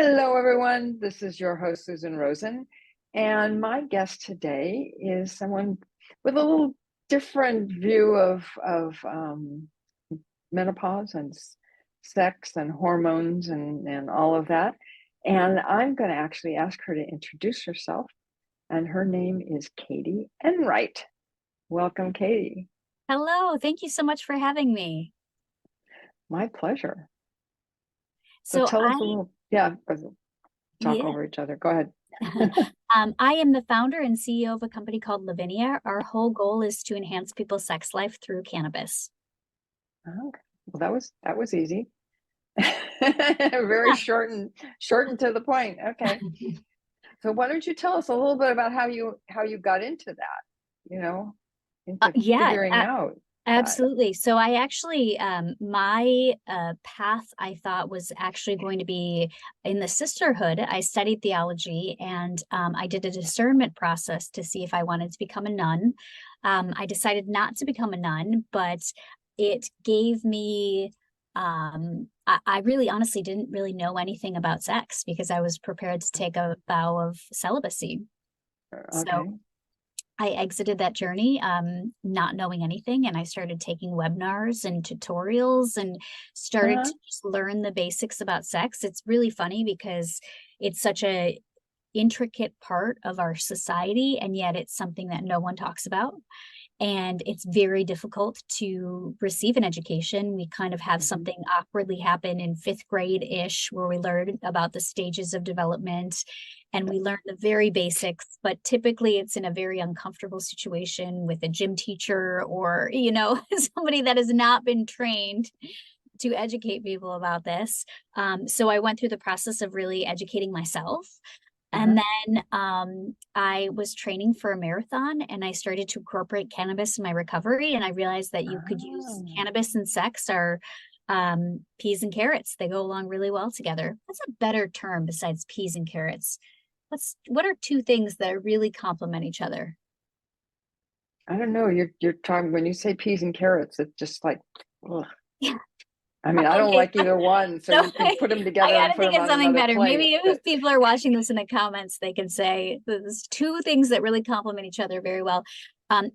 Hello, everyone. This is your host, Susan Rosen. And my guest today is someone with a little different view of menopause and sex and hormones and all of that. And I'm going to actually ask her to introduce herself. And her name is Katie Enright. Welcome, Katie. Hello, thank you so much for having me. My pleasure. So So tell us a I, little, talk yeah, over each other. Go ahead. I am the founder and CEO of a company called Lavinia. Our whole goal is to enhance people's sex life through cannabis. Okay. Well, that was easy. Very short and to the point. Okay. So why don't you tell us a little bit about how you got into that, into Yeah, figuring out that. absolutely. So I actually, my path I thought was actually going to be in the sisterhood. I studied theology and I did a discernment process to see if I wanted to become a nun. I decided not to become a nun, but it gave me, I really honestly didn't really know anything about sex because I was prepared to take a vow of celibacy. So Okay. I exited that journey not knowing anything, and I started taking webinars and tutorials and started Uh-huh. to just learn the basics about sex. It's really funny because it's such a intricate part of our society, and yet it's something that no one talks about. And it's very difficult to receive an education. We kind of have Mhm. something awkwardly happen in fifth grade-ish where we learn about the stages of development and we learn the very basics, but typically it's in a very uncomfortable situation with a gym teacher or, somebody that has not been trained to educate people about this. So I went through the process of really educating myself. And Uh-huh. then I was training for a marathon and I started to incorporate cannabis in my recovery. And I realized that you could use Ah. cannabis and sex are peas and carrots. They go along really well together. What's a better term besides peas and carrots? What are two things that really complement each other? I don't know. You're talking when you say peas and carrots, it's just like, ugh. Yeah. I mean, I don't Okay. like either one, so So you can put them I together got and to put think them of on something another better. plate. Maybe if But people are watching this in the comments, they can say there's two things that really complement each other very well.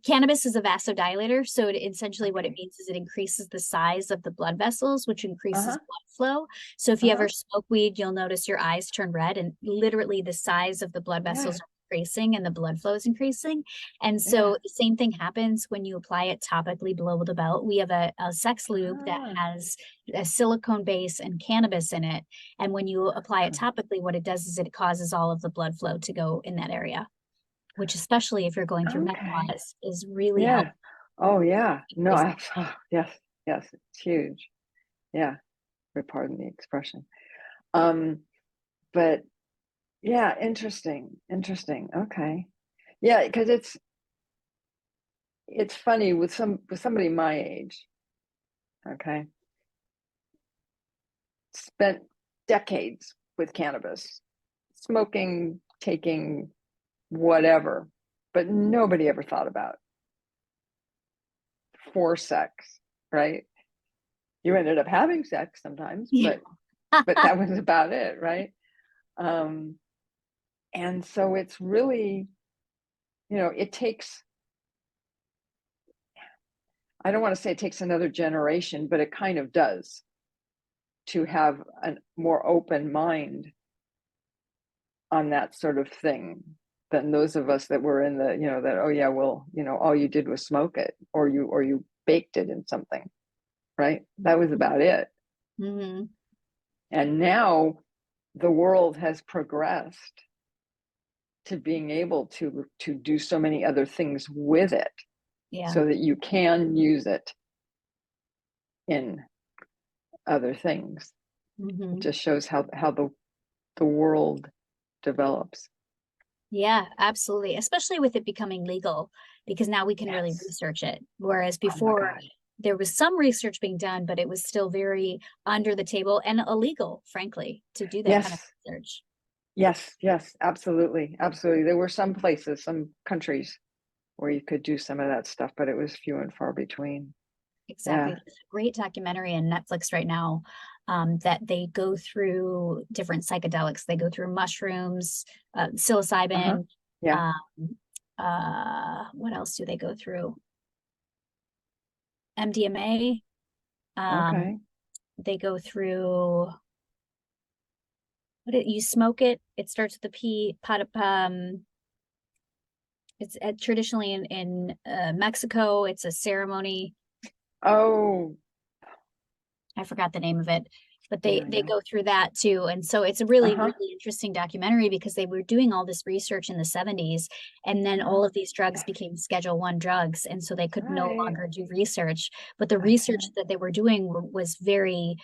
Cannabis is a vasodilator. So essentially what it okay. means is it increases the size of the blood vessels, which increases Uh-huh. blood flow. So if you Uh-huh. ever smoke weed, you'll notice your eyes turn red and literally the size of the blood Yeah. vessels are increasing and the blood flow is increasing. And Yeah. so the same thing happens when you apply it topically below the belt. We have a sex lube that Ah. has a silicone base and cannabis in it. And when you apply it topically, what it does is it causes all of the blood flow to go in that area, which especially if you're going through Okay. menopause is really Yeah. helpful. Oh, yeah. No, yes, yes, it's huge. Yeah. Pardon the expression. Um, but yeah, interesting. Interesting. Okay. Yeah, because it's funny with somebody my age, okay, spent decades with cannabis, smoking, taking whatever, but nobody ever thought about for sex, right? You ended up having sex sometimes, Yeah. but that was about it, right? Um, and so it's really, it takes, I don't want to say it takes another generation, but it kind of does to have a more open mind on that sort of thing than those of us that were in the, that, oh yeah, well, all you did was smoke it or you baked it in something, right? That was about it. Mm-hmm. And now the world has progressed to being able to do so many other things with it Yeah. so that you can use it in other things. It Mm-hmm. just shows how the world develops. Yeah, absolutely. Especially with it becoming legal, because now we can really Yes. research it. Whereas Oh my before, God. there was some research being done, but it was still very under the table and illegal, frankly, to do that kind of Yes. research. Yes. Yes. Absolutely. Absolutely. There were some places, some countries where you could do some of that stuff, but it was few and far between. Exactly. Yeah. There's a great documentary on Netflix right now that they go through different psychedelics. They go through mushrooms, psilocybin. Yeah. What else do they go through? MDMA. Okay. They go through, you smoke it. It starts with the P. It's traditionally in Mexico. It's a ceremony. Oh, I forgot the name of it, but yeah, they yeah. go through that too. And so it's a really, Uh-huh. really interesting documentary because they were doing all this research in the 70s, and then all of these drugs became Schedule 1 drugs, and so they could no Right. longer do research. But the research Okay. that they were doing was very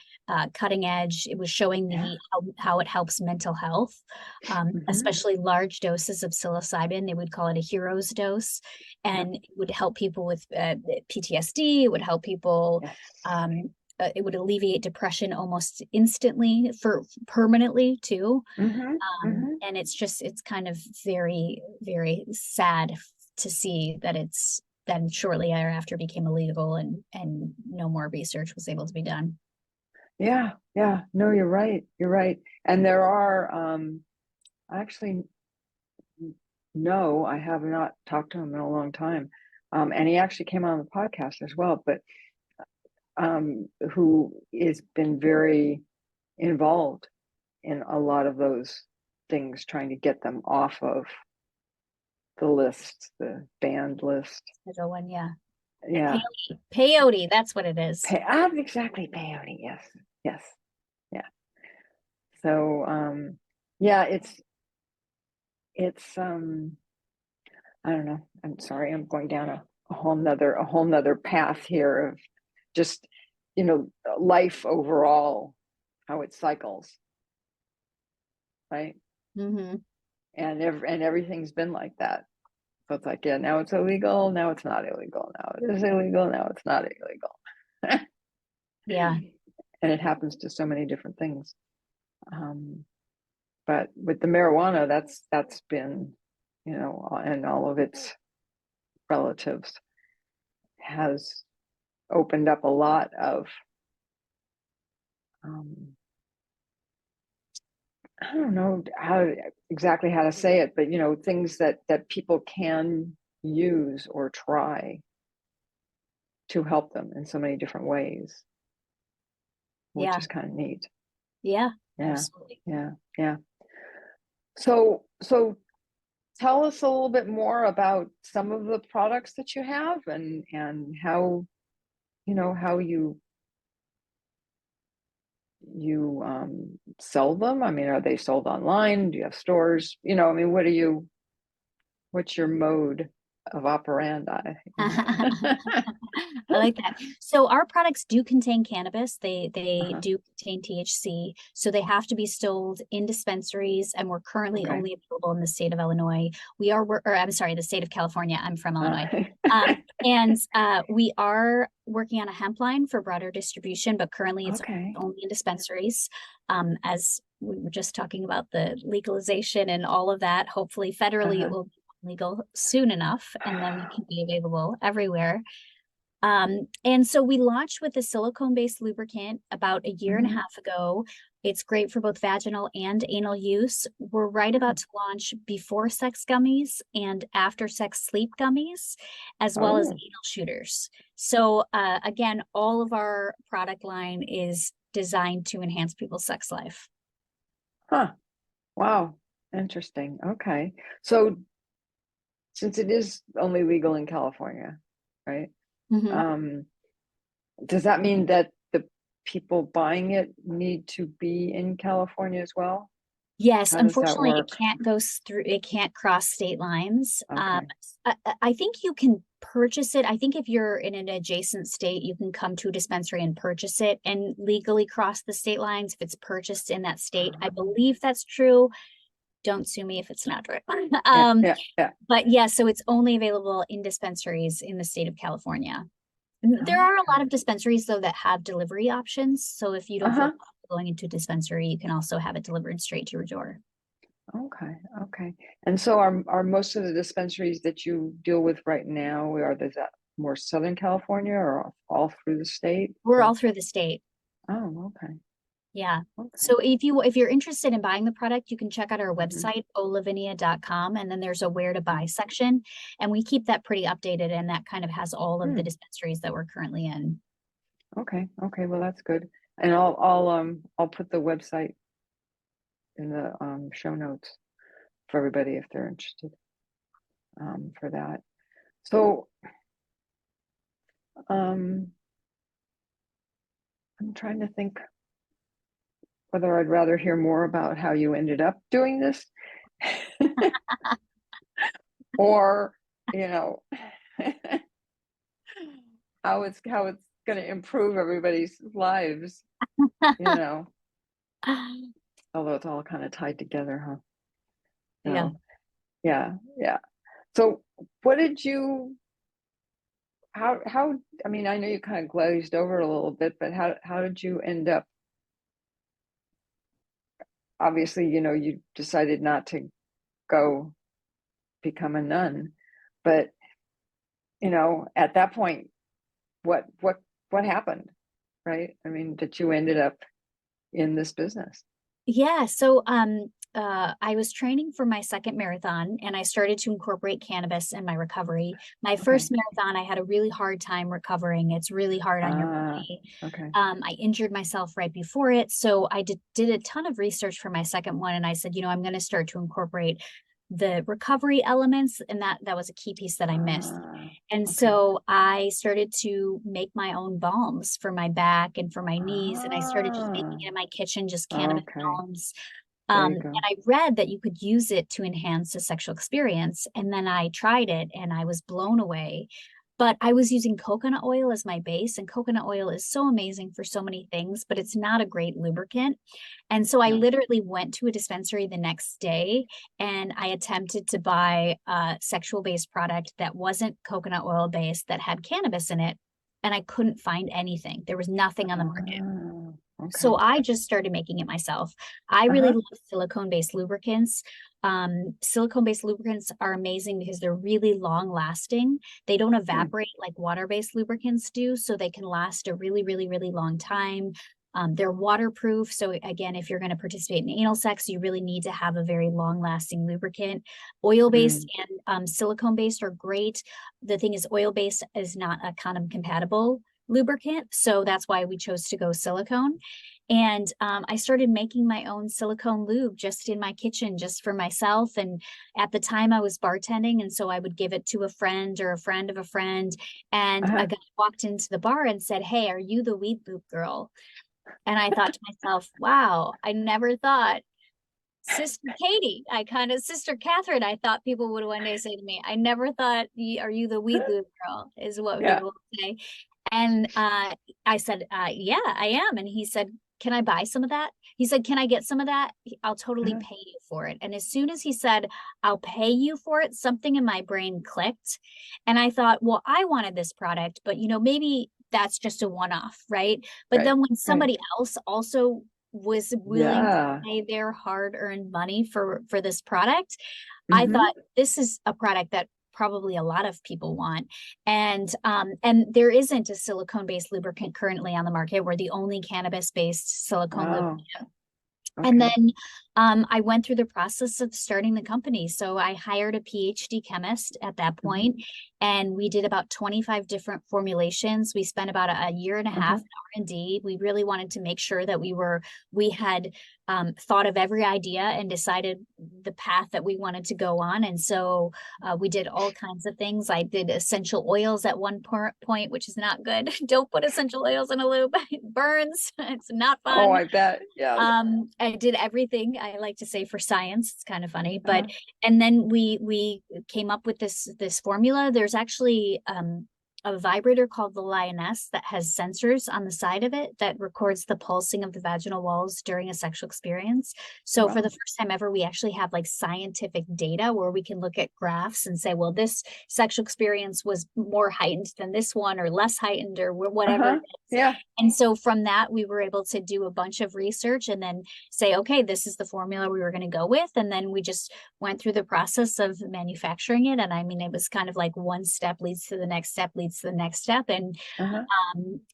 cutting edge. It was showing Yeah. how it helps mental health, Mm-hmm. especially large doses of psilocybin. They would call it a hero's dose, Yep. and it would help people with PTSD. It would help people. Yes. It would alleviate depression almost instantly, for permanently too. Mm-hmm. Mm-hmm. And it's kind of very, very sad to see that it's then shortly thereafter became illegal, and no more research was able to be done. Yeah. Yeah. No, you're right. You're right. And there are, actually, no, I have not talked to him in a long time. And he actually came on the podcast as well, but who has been very involved in a lot of those things, trying to get them off of the list, the banned list. Schedule 1, yeah. Yeah. Peyote, that's what it is. Exactly, peyote. Yes. Yes. Yeah. So, yeah, it's, I don't know. I'm sorry. I'm going down a whole nother path here of just, life overall, how it cycles, right? Mm-hmm. And everything's been like that. So it's like, yeah, now it's illegal, now it's not illegal, now it is illegal, now it's not illegal. Yeah. And it happens to so many different things. But with the marijuana, that's been, and all of its relatives, has opened up a lot of, I don't know exactly how to say it, but things that people can use or try to help them in so many different ways, which Yeah. is kind of neat. Yeah. Yeah, Absolutely. yeah, yeah. So tell us a little bit more about some of the products that you have, and how, how you sell them. I mean, are they sold online? Do you have stores? I mean, what's your mode of operandi? I like that. So our products do contain cannabis. They Uh-huh. do contain THC. So they have to be sold in dispensaries, and we're currently Okay. only available in the state of Illinois. I'm sorry, the state of California. I'm from Illinois. Uh, And we are working on a hemp line for broader distribution, but currently it's okay. only in dispensaries. As we were just talking about the legalization and all of that, hopefully federally it Uh-huh. will be legal soon enough, and then we can be available everywhere. And so we launched with a silicone-based lubricant about a year and a Mhm. half ago. It's great for both vaginal and anal use. We're right about to launch before sex gummies and after sex sleep gummies, as well as Oh, anal shooters. So again, all of our product line is designed to enhance people's sex life. huh. Wow. Interesting. Okay. So since it is only legal in California, right? Mhm. Um, does that mean that the people buying it need to be in California as well? Yes, How does that unfortunately, work? it can't cross state lines. Okay. I think you can purchase it. I think if you're in an adjacent state, you can come to a dispensary and purchase it and legally cross the state lines if it's purchased in that state. I believe that's true. Don't sue me if it's not true. Yeah, yeah, yeah. But yeah, so it's only available in dispensaries in the state of California. There are a lot Okay. of dispensaries though that have delivery options. So if you don't feel Uh-huh. comfortable going into a dispensary, you can also have it delivered straight to your door. Okay. Okay. And so are most of the dispensaries that you deal with right now, is that more Southern California or all through the state? We're Or all through the state. oh, okay. Yeah. Okay. So if you're interested in buying the product, you can check out our Mhm. website, olavinia.com, and then there's a where to buy Mhm. section. And we keep that pretty updated, and that kind of has all of the Hmm. dispensaries that we're currently in. Okay. Okay. Well, that's good. And I'll put the website in the show notes for everybody if they're interested for that. So um, I'm trying to think whether I'd rather hear more about how you ended up doing this or, you know, how it's going to improve everybody's lives, you know, although it's all kind of tied together, huh? Yeah. So, yeah, yeah. So what did you how I mean, I know you kind of glazed over it a little bit, but how did you end up? Obviously, you decided not to go become a nun, but at that point, what happened, right? I mean, that you ended up in this business. Yeah. So I was training for my second marathon and I started to incorporate cannabis in my recovery. My Okay. first marathon, I had a really hard time recovering. It's really hard on your Ah, body. okay. I injured myself right before it. So I did a ton of research for my second one. And I said, I'm going to start to incorporate the recovery elements. And that was a key piece that I missed. Ah, And okay. so I started to make my own balms for my back and for my knees. And I started just making Ah, it in my kitchen, just cannabis okay. balms. There you And go. I read that you could use it to enhance the sexual experience. And then I tried it and I was blown away. But I was using coconut oil as my base, and coconut oil is so amazing for so many things, but it's not a great lubricant. And so I No. literally went to a dispensary the next day and I attempted to buy a sexual based product that wasn't coconut oil based that had cannabis in it. And I couldn't find anything. There was nothing on the market. Ah, So okay. I just started making it myself. I really Uh-huh. love silicone-based lubricants. Silicone-based lubricants are amazing because they're really long lasting. They don't Hmm. evaporate like water-based lubricants do, so they can last a really, really, really long time. They're waterproof. So again, if you're going to participate in anal sex, you really need to have a very long-lasting lubricant. Oil-based Mm. and silicone-based are great. The thing is, oil-based is not a condom compatible lubricant. So that's why we chose to go silicone. And I started making my own silicone lube just in my kitchen, just for myself. And at the time, I was bartending. And so I would give it to a friend or a friend of a friend. And a Uh-huh. guy walked into the bar and said, "Hey, are you the weed lube girl?" And I thought to myself, wow, I never thought Sister Katie, Sister Catherine, I thought people would one day say to me, I never thought, Are you the weed lube girl?" is what Yeah. people would say. And I said, Yeah, I am. And he said, "Can I buy some of that?" He said, "Can I get some of that? I'll totally Uh-huh. pay you for it." And as soon as he said, "I'll pay you for it," something in my brain clicked. And I thought, well, I wanted this product, but maybe that's just a one off, right? But Right. then when Right. somebody else also was willing to Yeah. pay their hard-earned money for this product, I Mm-hmm. thought this is a product that probably a lot of people want. And there isn't a silicone-based lubricant currently on the market. We're the only cannabis-based silicone Wow. lubricant. And Okay. then I went through the process of starting the company. So I hired a PhD chemist at that Mm-hmm. point, and we did about 25 different formulations. We spent about a year and a Uh-huh. half in R&D. We really wanted to make sure that we had thought of every idea and decided the path that we wanted to go on. And so we did all kinds of things. I did essential oils at one point, which is not good. Don't put essential oils in a lube. It burns. It's not Oh, fun. I bet. Yes. I did everything, I like to say, for science. It's kind of funny, but Uh-huh. and then we came up with this formula. There's actually a vibrator called the Lioness that has sensors on the side of it that records the pulsing of the vaginal walls during a sexual experience. So for the Wow. first time ever, we actually have like scientific data where we can look at graphs and say, well, this sexual experience was more heightened than this one, or less heightened, or whatever Uh-huh. it is. Yeah. And so from that, we were able to do a bunch of research and then say, okay, this is the formula we were going to go with. And then we just went through the process of manufacturing it. And I mean, it was kind of like one step leads to the next step, leads it's the next step. And Uh-huh.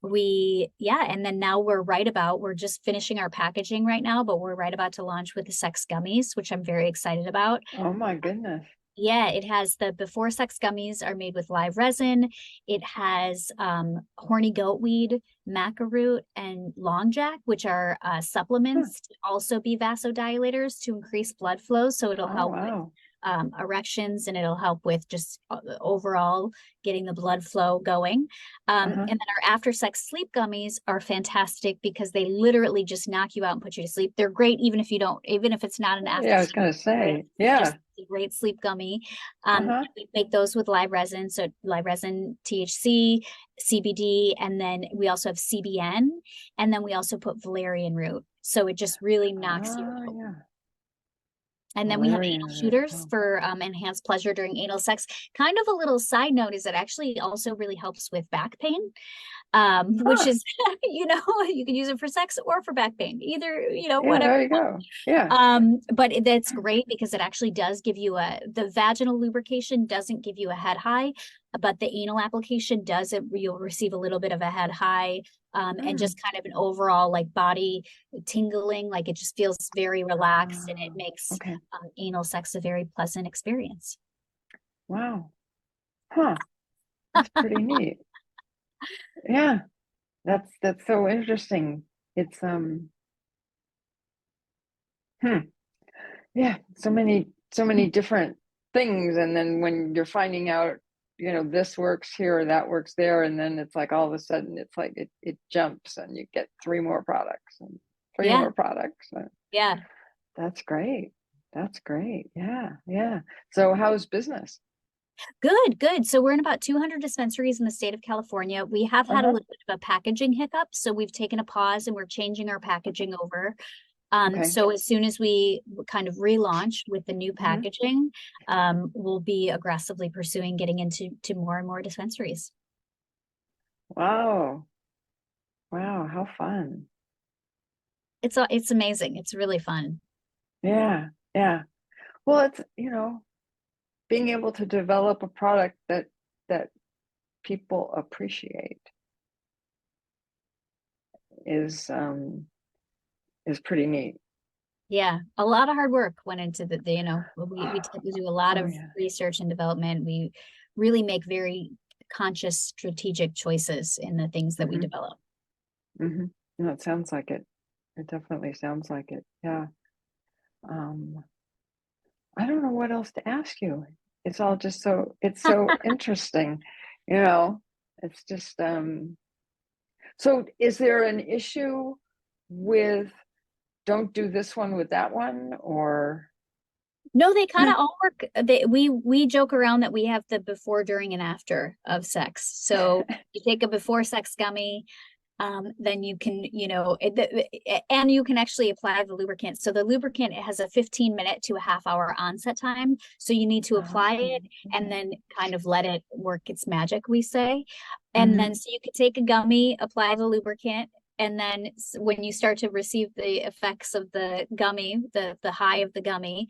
and then now we're just finishing our packaging right now, but we're right about to launch with the sex gummies, which I'm very excited about. Oh my goodness. Yeah, it has the before sex gummies are made with live resin. It has horny goatweed, maca root, and long jack, which are Huh. supplements to also be vasodilators to increase blood flow. So it'll Oh help with wow. erections, and it'll help with just overall getting the blood flow going. And Uh-huh. then our after sex sleep gummies are fantastic because they literally just knock you out and put you to sleep. They're great even if it's not an after Yeah, I was sex gonna experience. say, It's just yeah. a great sleep gummy. Uh-huh. We make those with live resin, so live resin, THC, CBD, and then we also have CBN, and then we also put valerian root. So it just really knocks you Oh out. yeah. And then we have Valerian anal root. shooters Oh. for enhanced pleasure during anal sex. Kind of a little side note is it actually also really helps with back pain, which Huh. is, you can use it for sex or for back pain, either, Yeah, whatever. there you go. Yeah. But that's great because it actually does give you the vaginal lubrication doesn't give you a head high, but the anal application does it. You'll receive a little bit of a head high, and Mm. just kind of an overall like body tingling, like it just feels very relaxed, and it makes Okay. anal sex a very pleasant experience. Wow. Huh. That's pretty neat. Yeah. That's so interesting. It's yeah, so many different things, and then when you're finding out, this works here or that works there, and then it's like all of a sudden it's like it jumps and you get three more products and three Yeah, more products. yeah. That's great. That's great. Yeah, yeah. So how's business? Good. So we're in about 200 dispensaries in the state of California. We have had a Uh-huh. little bit of a packaging hiccup, so we've taken a pause and we're changing our packaging over. Okay. So as soon as we kind of relaunch with the new Hmm. packaging, we'll be aggressively pursuing getting into more and more dispensaries. Wow. Wow, how fun. It's amazing. It's really fun. Yeah, yeah. Well, it's, being able to develop a product that people appreciate is is pretty neat. Yeah, a lot of hard work went into we do a lot Oh of yeah. research and development. We really make very conscious, strategic choices in the things that we Hmm. develop. Hmm. No, it sounds like it. It definitely sounds like it. Yeah. Um, I don't know what else to ask you. It's so interesting, you know. It's just so is there an issue with don't do this one with that one or No, they kind of all work. We joke around that we have the before, during, and after of sex. So you take a before sex gummy, then you can, and you can actually apply the lubricant. So the lubricant, it has a 15-minute to a half-hour onset time. So you need to apply Oh, it and okay. then kind of let it work its magic, we say. And Hmm. then so you could take a gummy, apply the lubricant, and then when you start to receive the effects of the gummy, the high of the gummy,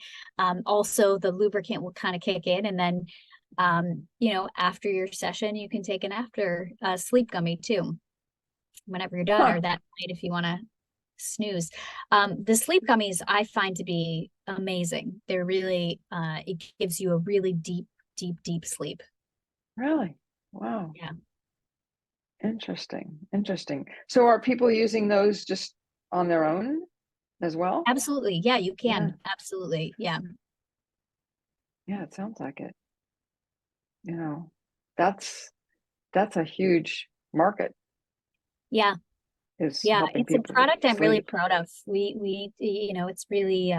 also the lubricant will kind of kick in, and then after your session, you can take an after sleep gummy too, whenever you're done, or Huh. that night if you want to snooze. The sleep gummies I find to be amazing. They're really it gives you a really deep sleep. Really? Wow. Yeah, Interesting. Interesting. So are people using those just on their own as well? absolutely. Yeah, you Yeah. can. Absolutely. Yeah. Yeah, it sounds like it. You know, that's that's a huge market Yeah. is Yeah. helping It's a people to product I'm really sleep. proud of. It's really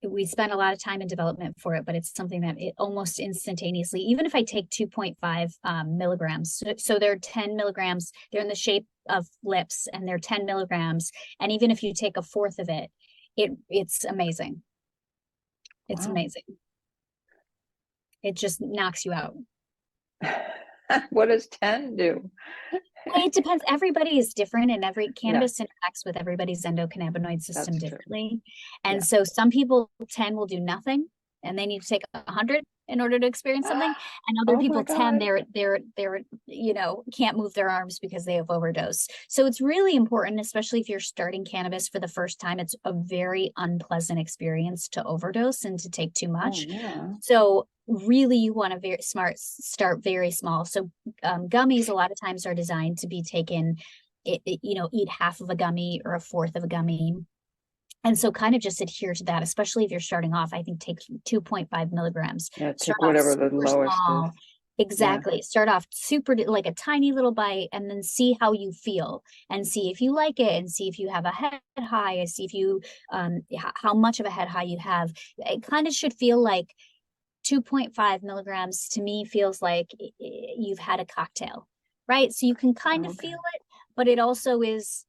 we spent a lot of time in development for it, but it's something that it almost instantaneously, even if I take 2.5 milligrams, so they're 10 milligrams, they're in the shape of lips and they're 10 milligrams. And even if you take a fourth of it, it's amazing. It's Wow. amazing. It just knocks you out. What does 10 do? It depends. Everybody is different, and every Yeah, cannabis interacts with everybody's endocannabinoid system that's true. differently. And Yeah. so some people 10 will do nothing and they need to take 100. in order to experience something. And other Oh my people 10, God. they're, can't move their arms because they have overdosed. So it's really important, especially if you're starting cannabis for the first time. It's a very unpleasant experience to overdose and to take too Oh much. yeah. So really you want to start very small. So gummies a lot of times are designed to be taken, eat half of a gummy or a fourth of a gummy. And so kind of just adhere to that, especially if you're starting off. I think take 2.5 milligrams. Yeah, Start take off whatever the super lowest is. small. Yeah. Exactly. Start off super like a tiny little bite and then see how you feel and see if you like it and see if you have a head high and see if you how much of a head high you have. It kind of should feel like 2.5 milligrams to me feels like you've had a cocktail, right? So you can kind of Okay. feel it, but it also is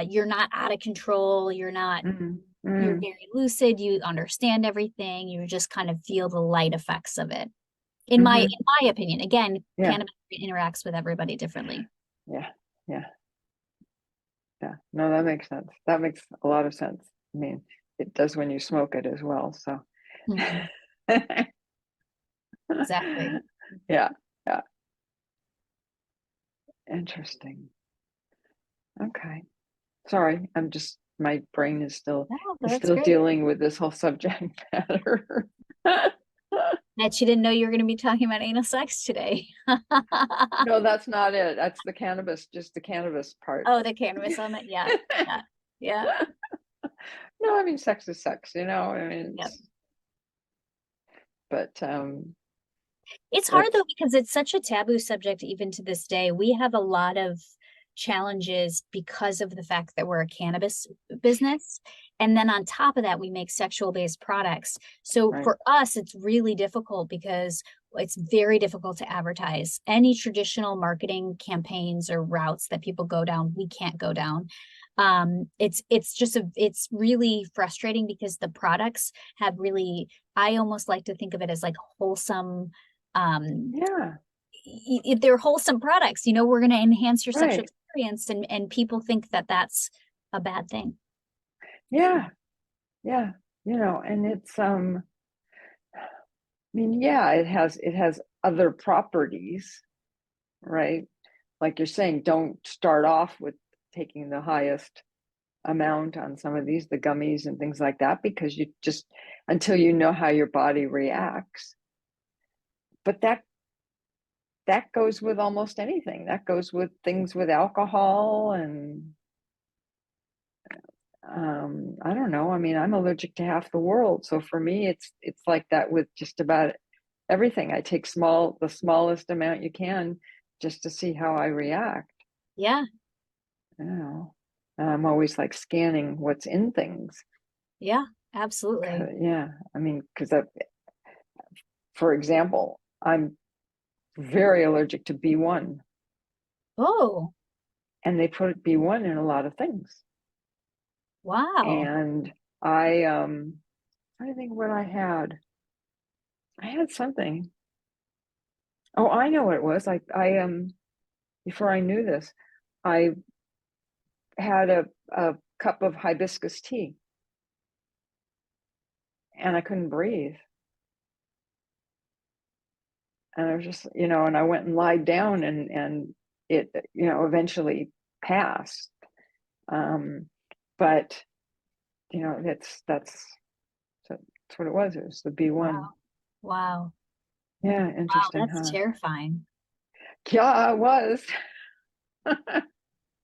you're not out of control. Mm, You're mm, very lucid. You understand everything. You just kind of feel the light effects of it. In mm-hmm. my opinion, again, Yeah. cannabis interacts with everybody differently. Yeah. Yeah. Yeah. No, that makes sense. That makes a lot of sense. I mean, it does when you smoke it as well. So Mhm. Exactly. yeah. Yeah. Interesting. Okay. Sorry, my brain is still Oh, is that's still great. dealing with this whole subject matter. Bet you didn't know you were going to be talking about anal sex today. No, that's not it. That's the cannabis, just the cannabis part. Oh, the cannabis element. Yeah. Yeah. Yeah. No, I mean sex is sex, I mean Yep. but It's hard it's though, because it's such a taboo subject, even to this day. We have a lot of challenges because of the fact that we're a cannabis business. And then on top of that, we make sexual based products. So right. for us, it's really difficult because it's very difficult to advertise. Any traditional marketing campaigns or routes that people go down, we can't go down. It's really frustrating because the products have really, I almost like to think of it as like wholesome Yeah, if they're wholesome products, we're going to enhance your sexual right. experience, and people think that that's a bad thing. Yeah, yeah. And it's I mean, yeah, it has other properties, right? Like you're saying, don't start off with taking the highest amount on some of these, the gummies and things like that, because you just until you know how your body reacts. But that goes with almost anything. That goes with things with alcohol and I don't know. I mean, I'm allergic to half the world, so for me, it's like that with just about everything. I take the smallest amount you can, just to see how I react. Yeah, You know, and I'm always like scanning what's in things. yeah, absolutely. Yeah, I mean, because for example, I'm very allergic to B1, Oh, and they put B1 in a lot of things. wow. And I think what I had something. Oh, I know what it was. I before I knew this, I had a cup of hibiscus tea, and I couldn't breathe. And I was just, and I went and lied down, and it, eventually passed. But that's what it was. It was the B1. Wow. Wow. Yeah, Wow, interesting, that's huh? terrifying. Yeah, it was.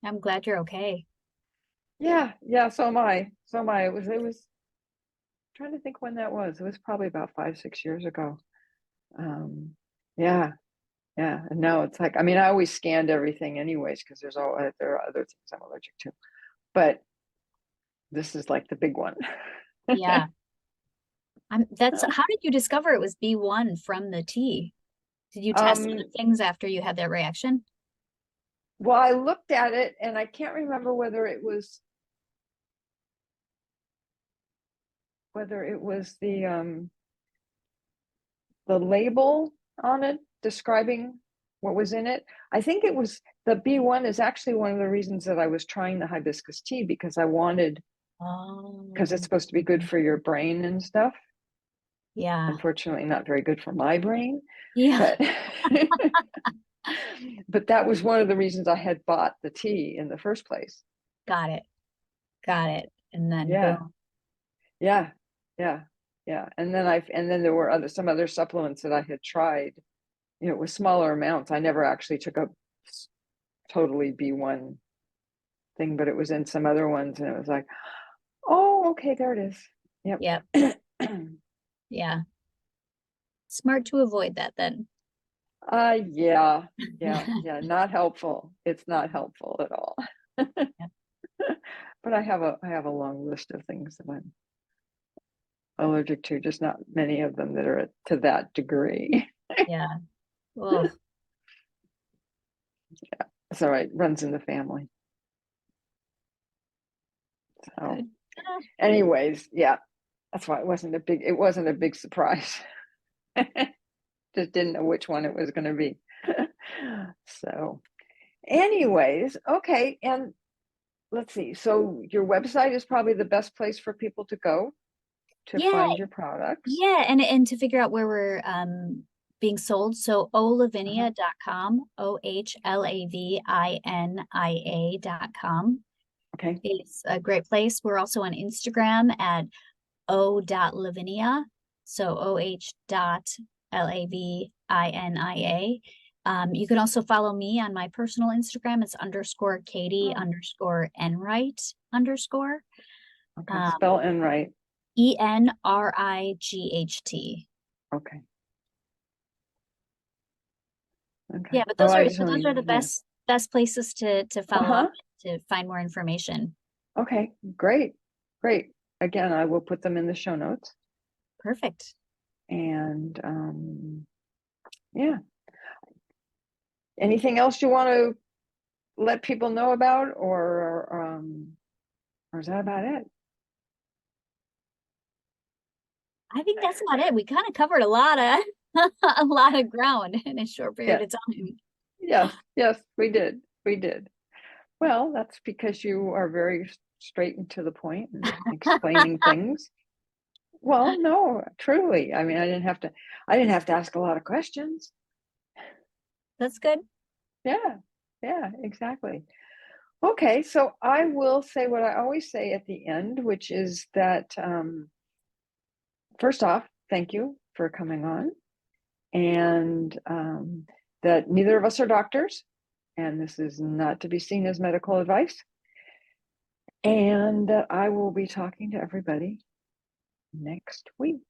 I'm glad you're okay. Yeah, yeah. So am I. So am I. It was trying to think when that was. It was probably about 5, 6 years ago. Um, yeah, yeah. And now it's like, I mean, I always scanned everything anyways because there are other things I'm allergic to, but this is like the big one. Yeah. How did you discover it was B1 from the tea? Did you test other um, things after you had that reaction? well, I looked at it and I can't remember whether it was the label on it describing what was in it. I think it was the B1 is actually one of the reasons that I was trying the hibiscus tea because I wanted, because it's Oh, supposed to be good for your brain and stuff. Yeah. Unfortunately, not very good for my brain, Yeah. but but that was one of the reasons I had bought the tea in the first place. Got it. Got it. And then Yeah, boom. yeah, yeah, yeah. And then there were some other supplements that I had tried, with smaller amounts. I never actually took a totally B1 thing, but it was in some other ones, and it was like, oh, okay, there it is. Yep. Yep. Yeah. Smart to avoid that then. Yeah, not helpful. It's not helpful at all. Yep. But I have a long list of things that I'm allergic to, just not many of them that are to that degree. Yeah. Oh, It's all right, runs in the family. So good. anyways, yeah, that's why it wasn't a big surprise. Just didn't know which one it was going to be. So anyways, okay, and let's see. So your website is probably the best place for people to go to Yeah. find your products. Yeah. And to figure out where we're being sold. So olavinia.com, OHLAVINIA.com. Okay. It's a great place. We're also on Instagram at o.lavinia. So OH.LAVINIA. You can also follow me on my personal Instagram. It's _Katie_Enright_. Okay. Spell Enright. ENRIGHT. Okay. Okay. Yeah, but Oh, those I are usually, the best places to follow Uh-huh. up, to find more information. Okay. Great. Great. Again, I will put them in the show notes. Perfect. And yeah. Anything else you want to let people know about, or is that about it? I think that's about it. We kind of covered a lot of a lot of ground in a short period Yeah. of time. Yes, we did. We did. Well, that's because you are very straight and to the point and explaining things. Well, no, truly. I mean, I didn't have to ask a lot of questions. That's good. Yeah, exactly. Okay, so I will say what I always say at the end, which is that first off, thank you for coming on, and that neither of us are doctors, and this is not to be seen as medical advice, and that I will be talking to everybody next week.